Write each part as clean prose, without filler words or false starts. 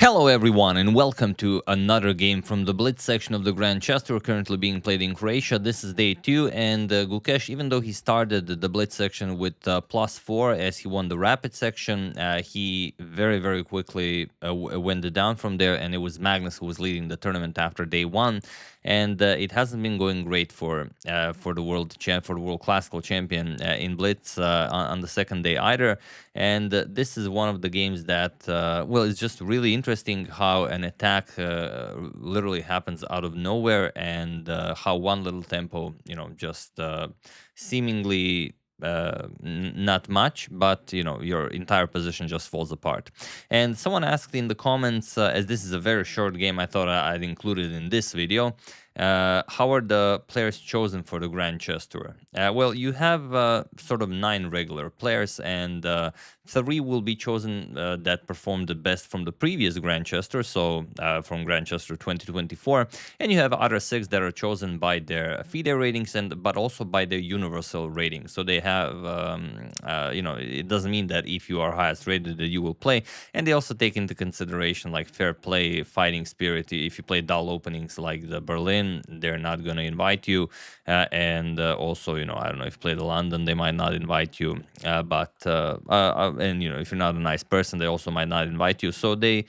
Hello everyone and welcome to another game from the Blitz section of the Grand Chess Tour currently being played in Croatia. This is day 2 and Gukesh, even though he started the Blitz section with +4 as he won the Rapid section, he very quickly went down from there, and it was Magnus who was leading the tournament after day 1. And it hasn't been going great for the world classical champion in Blitz on the second day either. And this is one of the games that it's just really interesting how an attack literally happens out of nowhere, and how one little tempo, just seemingly not much, but your entire position just falls apart. And someone asked in the comments, as this is a very short game, I thought I'd include it in this video. How are the players chosen for the Grand Chess Tour? Well, you have sort of 9 regular players, and 3 will be chosen that performed the best from the previous Grand Chess Tour, so from Grand Chess Tour 2024, and you have other 6 that are chosen by their FIDE ratings, but also by their universal rating. So they have, it doesn't mean that if you are highest rated that you will play, and they also take into consideration like fair play, fighting spirit. If you play dull openings like the Berlin, they're not going to invite you, and also, I don't know, if you play the London, they might not invite you, and if you're not a nice person, they also might not invite you. So they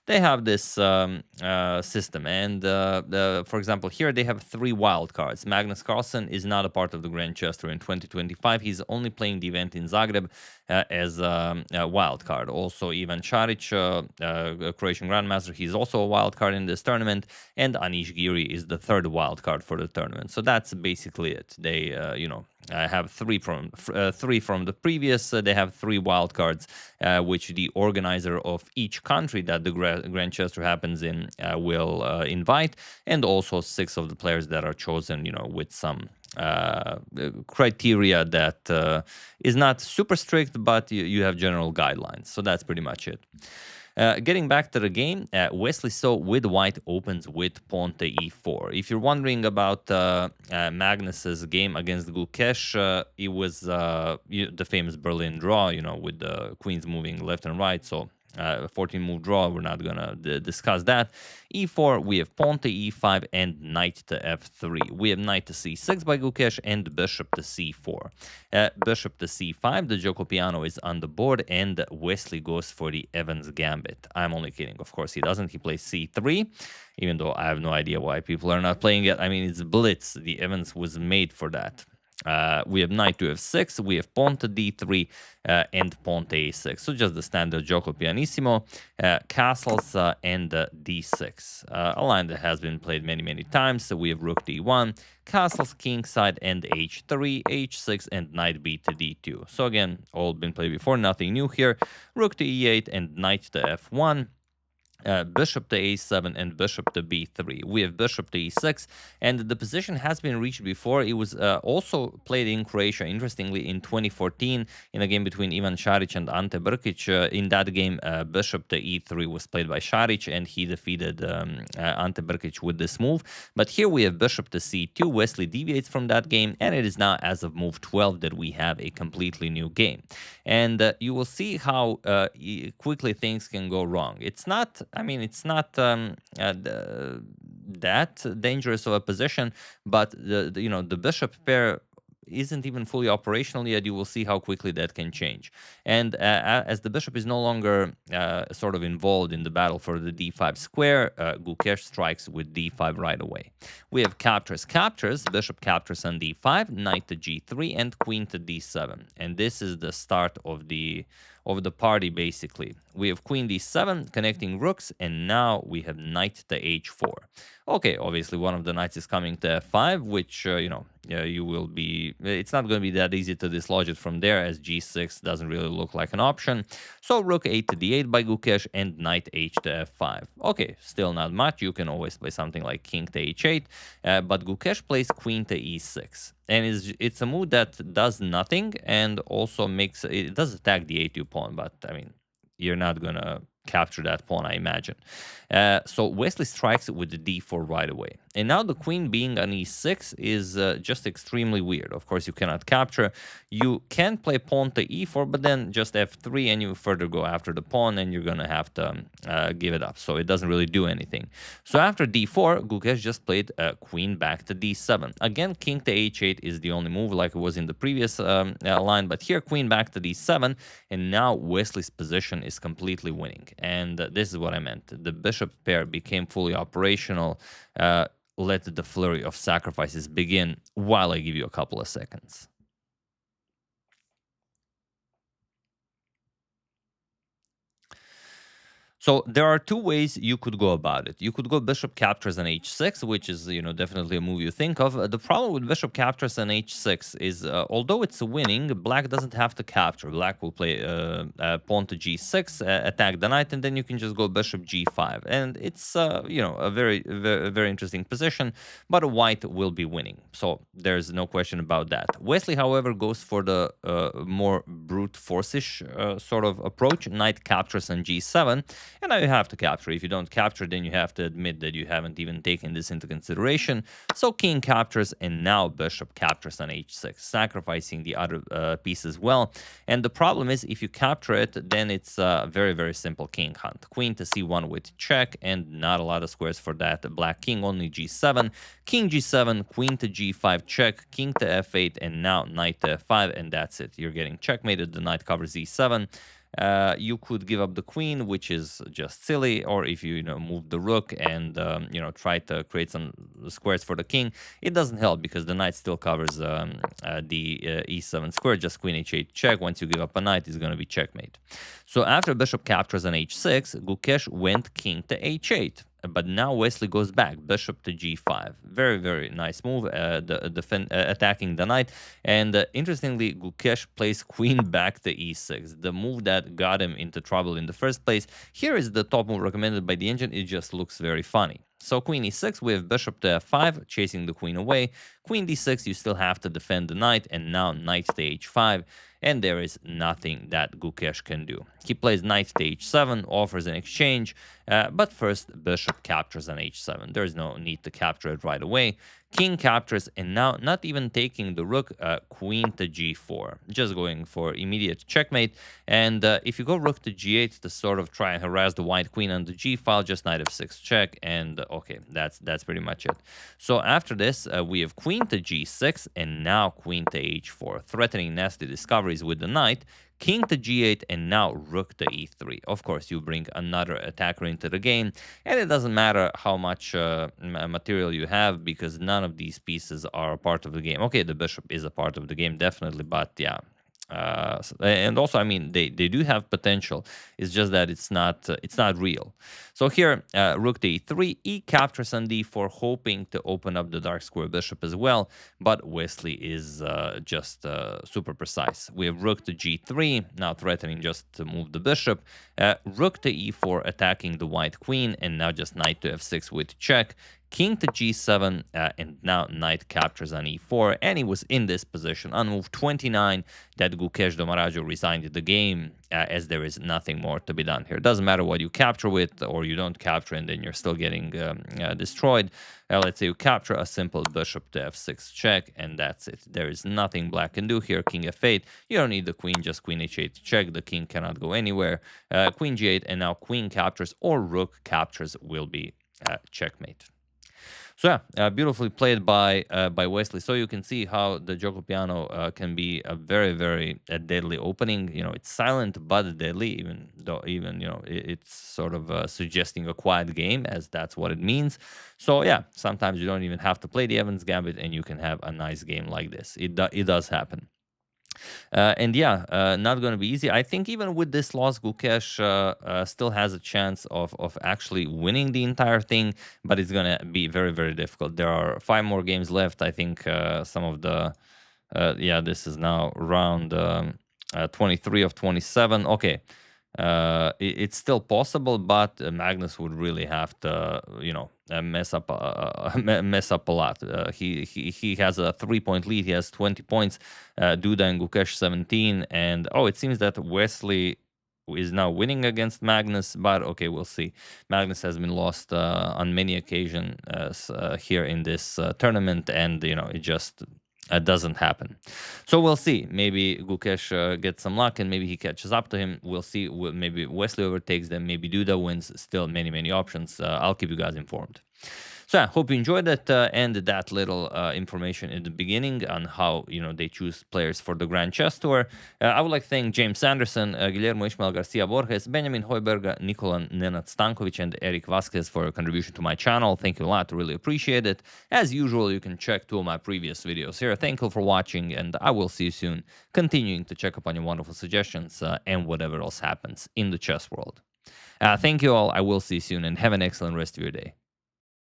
have this system, and for example, here they have 3 wild cards. Magnus Carlsen is not a part of the Grand Chess Tour in 2025. He's only playing the event in Zagreb as a wild card. Also, Ivan Šarić, a Croatian Grandmaster, he's also a wild card in this tournament, and Anish Giri is the 3rd wild card for the tournament. So that's basically it. They, have 3 from the previous. They have 3 wild cards, which the organizer of each country that the Grand Chess Tour happens in will invite, and also 6 of the players that are chosen, with some criteria that is not super strict, but you have general guidelines. So that's pretty much it. Getting back to the game, Wesley with white opens with pawn to e4. If you're wondering about Magnus's game against Gukesh, it was the famous Berlin draw, with the queens moving left and right. So 14-move draw, we're not going to discuss that. e4, we have pawn to e5 and knight to f3. We have knight to c6 by Gukesh and bishop to c4. Bishop to c5, the Giuoco Piano is on the board, and Wesley goes for the Evans Gambit. I'm only kidding, of course he doesn't. He plays c3, even though I have no idea why people are not playing it. I mean, it's Blitz. The Evans was made for that. We have knight to f6, we have pawn to d3, and pawn to a6. So just the standard Giuoco Pianissimo, castles, and d6. A line that has been played many times. So we have rook d1, castles kingside, and h3, h6, and knight b to d2. So again, all been played before, nothing new here. Rook to e8 and knight to f1. Bishop to a7 and bishop to b3. We have bishop to e6, and the position has been reached before. It was also played in Croatia, interestingly, in 2014 in a game between Ivan Šarić and Ante Brkić. In that game, bishop to e3 was played by Šarić, and he defeated Ante Brkić with this move. But here we have bishop to c2. Wesley deviates from that game, and it is now as of move 12 that we have a completely new game. And you will see how quickly things can go wrong. It's not that dangerous of a position, but the bishop pair isn't even fully operational yet. You will see how quickly that can change. And as the bishop is no longer sort of involved in the battle for the d5 square, Gukesh strikes with d5 right away. We have captures, bishop captures on d5, knight to g3, and queen to d7. And this is the start of the party, basically. We have queen d7 connecting rooks, and now we have knight to h4. Okay, obviously one of the knights is coming to f5, which, you will be... It's not going to be that easy to dislodge it from there, as g6 doesn't really look like an option. So rook 8 to d8 by Gukesh and knight h to f5. Okay, still not much. You can always play something like king to h8, but Gukesh plays queen to e6. And it's a move that does nothing, and also it does attack the a2 pawn, but I mean, you're not gonna capture that pawn, I imagine. So Wesley strikes with the d4 right away. And now the queen being on e6 is just extremely weird. Of course, you cannot capture. You can play pawn to e4, but then just f3, and you further go after the pawn, and you're going to have to give it up. So it doesn't really do anything. So after d4, Gukesh just played queen back to d7. Again, king to h8 is the only move like it was in the previous line, but here queen back to d7, and now Wesley's position is completely winning. And this is what I meant. The bishop pair became fully operational. Let the flurry of sacrifices begin while I give you a couple of seconds. So there are two ways you could go about it. You could go bishop captures on h6, which is, definitely a move you think of. The problem with bishop captures on h6 is, although it's winning, black doesn't have to capture. Black will play pawn to g6, attack the knight, and then you can just go bishop g5. And it's, a very, very, very interesting position, but white will be winning. So there's no question about that. Wesley, however, goes for the more brute force-ish sort of approach. Knight captures on g7. And now you have to capture. If you don't capture, then you have to admit that you haven't even taken this into consideration. So king captures, and now bishop captures on h6, sacrificing the other piece as well. And the problem is, if you capture it, then it's a very, very simple king hunt. Queen to c1 with check, and not a lot of squares for that. Black king, only g7. King g7, queen to g5 check, king to f8, and now knight to f5, and that's it. You're getting checkmated. The knight covers e7. You could give up the queen, which is just silly, or if you move the rook and try to create some squares for the king, it doesn't help because the knight still covers the e7 square. Just queen h8 check. Once you give up a knight, it's going to be checkmate. So after bishop captures on h6, Gukesh went king to h8. But now Wesley goes back, bishop to g5. Very, very nice move, attacking the knight. And interestingly, Gukesh plays queen back to e6, the move that got him into trouble in the first place. Here is the top move recommended by the engine. It just looks very funny. So queen e6 with bishop to f5, chasing the queen away. Queen d6, you still have to defend the knight, and now knight to h5, and there is nothing that Gukesh can do. He plays knight to h7, offers an exchange, but first bishop captures on h7. There is no need to capture it right away. King captures, and now not even taking the rook, queen to g4, just going for immediate checkmate. And if you go rook to g8 to sort of try and harass the white queen on the g file, just knight f6 check, and okay, that's pretty much it. So after this, we have queen to g6, and now queen to h4, threatening nasty discoveries with the knight. King to g8, and now rook to e3. Of course, you bring another attacker into the game, and it doesn't matter how much material you have, because none of these pieces are a part of the game. Okay, the bishop is a part of the game, definitely, but yeah. And also, I mean, they do have potential. It's just that it's not real. So here, rook to e3, e captures on d4, hoping to open up the dark square bishop as well. But Wesley is just super precise. We have rook to g3, now threatening just to move the bishop. Rook to e4, attacking the white queen, and now just knight to f6 with check. King to g7, and now knight captures on e4, and he was in this position on move 29 that Gukesh D resigned the game, as there is nothing more to be done here. It doesn't matter what you capture with, or you don't capture, and then you're still getting destroyed. Let's say you capture a simple bishop to f6 check, and that's it. There is nothing black can do here. King f8, you don't need the queen, just queen h8 check. The king cannot go anywhere. Queen g8, and now queen captures or rook captures will be checkmate. So yeah, beautifully played by Wesley. So you can see how the Giuoco Piano can be a very, very deadly opening. It's silent but deadly, even though it's sort of suggesting a quiet game, as that's what it means. So yeah, sometimes you don't even have to play the Evans Gambit, and you can have a nice game like this. It does happen. And yeah, not going to be easy. I think even with this loss, Gukesh still has a chance of actually winning the entire thing, but it's going to be very, very difficult. There are 5 more games left. I think some of the, this is now round 23 of 27. Okay. It's still possible, but Magnus would really have to, mess up a lot. He has a 3-point lead. He has 20 points. Duda and Gukesh 17, and it seems that Wesley is now winning against Magnus, but okay, we'll see. Magnus has been lost on many occasions here in this tournament, and it just doesn't happen. So we'll see. Maybe Gukesh gets some luck, and maybe he catches up to him. We'll see. Maybe Wesley overtakes them. Maybe Duda wins. Still many options. I'll keep you guys informed. So I hope you enjoyed it and that little information in the beginning on how they choose players for the Grand Chess Tour. I would like to thank James Anderson, Guillermo Ishmael Garcia Borges, Benjamin Heuberger, Nikola Nenad Stankovic, and Eric Vasquez for your contribution to my channel. Thank you a lot. Really appreciate it. As usual, you can check 2 of my previous videos here. Thank you for watching, and I will see you soon, continuing to check up on your wonderful suggestions and whatever else happens in the chess world. Thank you all. I will see you soon, and have an excellent rest of your day.